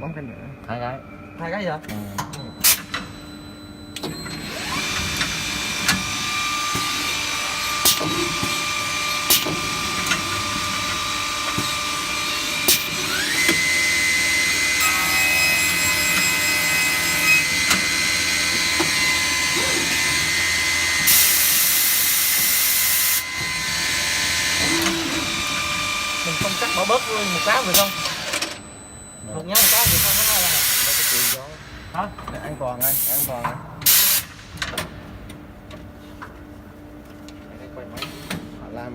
bấm cái nữa. Hai cái. Hai cái gì hả? Mình không cắt bỏ bớt luôn một cái được không? Một nhá một cái thì không có là Cái chuyện đó. hả? Để an toàn anh, an toàn anh. Họ làm